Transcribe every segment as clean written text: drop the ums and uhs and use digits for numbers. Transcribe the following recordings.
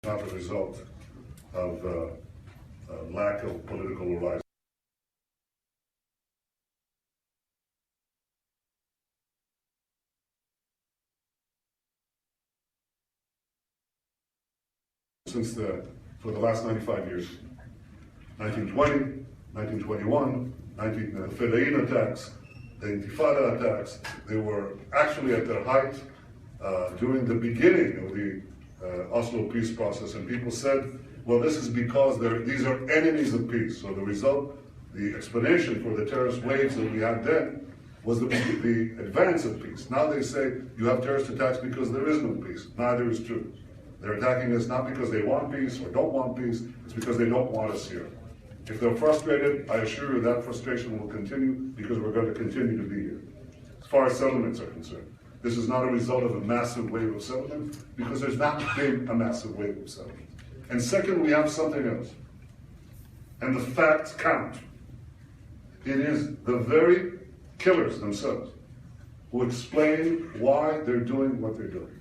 not the result of lack of political horizon. For the last 95 years, 1920, 1921, the Fedayeen attacks, the Intifada attacks, they were actually at their height during the beginning of the Oslo peace process, and people said, well, this is because these are enemies of peace. So the result, the explanation for the terrorist waves that we had then was the advance of peace. Now they say you have terrorist attacks because there is no peace. Neither is true. They're attacking us not because they want peace or don't want peace, it's because they don't want us here. If they're frustrated, I assure you that frustration will continue because we're going to continue to be here. As far as settlements are concerned, this is not a result of a massive wave of settlement because there's not been a massive wave of settlement. And second, we have something else. And the facts count. It is the very killers themselves who explain why they're doing what they're doing.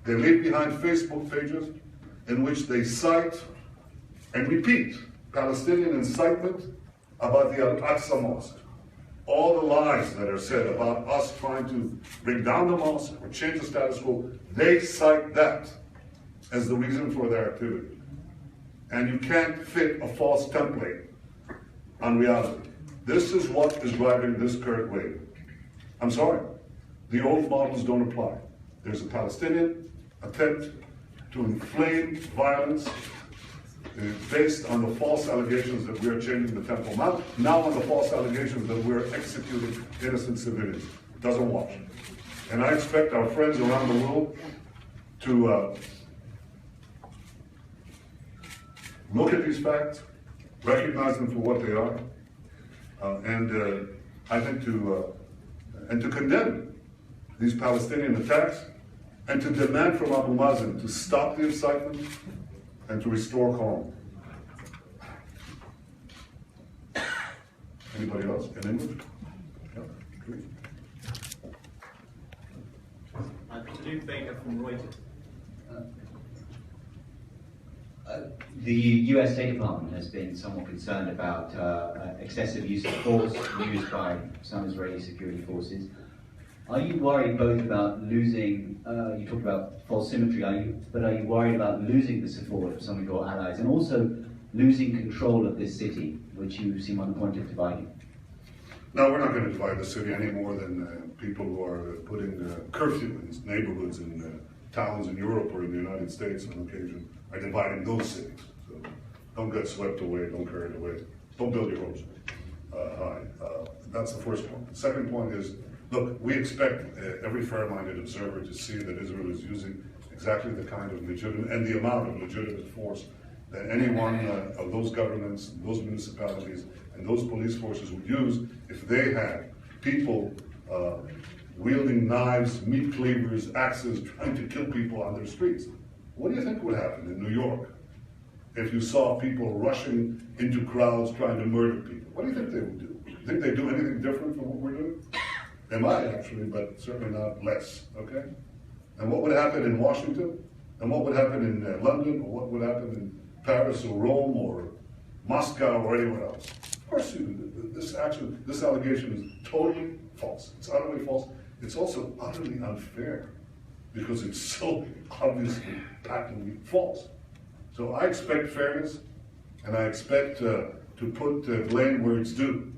They leave behind Facebook pages in which they cite and repeat Palestinian incitement about the Al-Aqsa Mosque. All the lies that are said about us trying to bring down the mosque or change the status quo, they cite that as the reason for their activity. And you can't fit a false template on reality. This is what is driving this current wave. I'm sorry, the old models don't apply. There's a Palestinian attempt to inflame violence based on the false allegations that we're changing the Temple Mount, now on the false allegations that we're executing innocent civilians. It doesn't wash. And I expect our friends around the world to look at these facts, recognize them for what they are, and I think to condemn these Palestinian attacks, and to demand from Abu Mazen to stop the incitement and to restore calm. Anybody else in English? Yeah, please. Luke Baker from Reuters. The US State Department has been somewhat concerned about excessive use of force used by some Israeli security forces. Are you worried both about losing, you talked about false symmetry, but are you worried about losing the support of some of your allies and also losing control of this city, which you seem on the point of dividing? No, we're not going to divide the city any more than people who are putting curfew in neighborhoods in towns in Europe or in the United States on occasion are dividing those cities. So don't get swept away, don't carry it away. Don't build your hopes high. That's the first point. The second point is, look, we expect every fair-minded observer to see that Israel is using exactly the kind of legitimate and the amount of legitimate force that any one of those governments, those municipalities, and those police forces would use if they had people wielding knives, meat cleavers, axes, trying to kill people on their streets. What do you think would happen in New York if you saw people rushing into crowds trying to murder people? What do you think they would do? Do you think they'd do anything different from what we're doing? They might actually, but certainly not less, okay? And what would happen in Washington? And what would happen in London? Or what would happen in Paris or Rome or Moscow or anywhere else? Of course, this allegation is totally false. It's utterly false. It's also utterly unfair because it's so obviously, patently false. So I expect fairness, and I expect to put blame where it's due.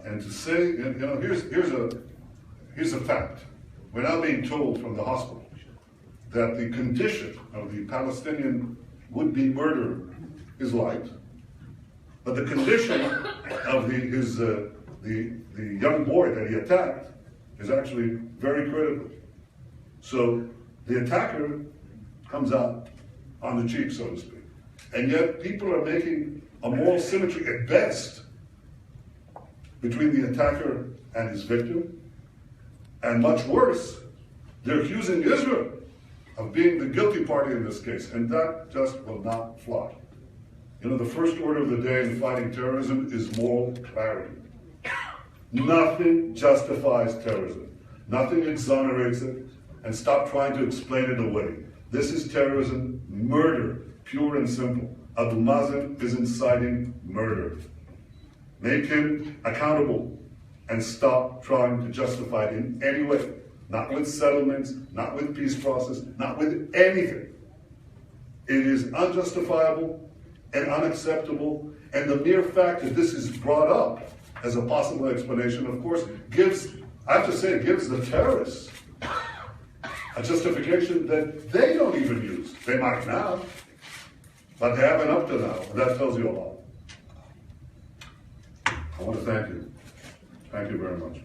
And to say, you know, here's a fact. We're now being told from the hospital that the condition of the Palestinian would-be murderer is light, but the condition of the young boy that he attacked is actually very critical. So the attacker comes out on the cheap, so to speak, and yet people are making a moral symmetry at best between the attacker and his victim, and much worse, they're accusing Israel of being the guilty party in this case, and that just will not fly. You know, the first order of the day in fighting terrorism is moral clarity. Nothing justifies terrorism. Nothing exonerates it, and stop trying to explain it away. This is terrorism, murder, pure and simple. Abu Mazen is inciting murder. Make him accountable and stop trying to justify it in any way. Not with settlements, not with peace process, not with anything. It is unjustifiable and unacceptable, and the mere fact that this is brought up as a possible explanation, of course, gives the terrorists a justification that they don't even use. They might now, but they haven't up to now. And that tells you a lot. I want to thank you. Thank you very much.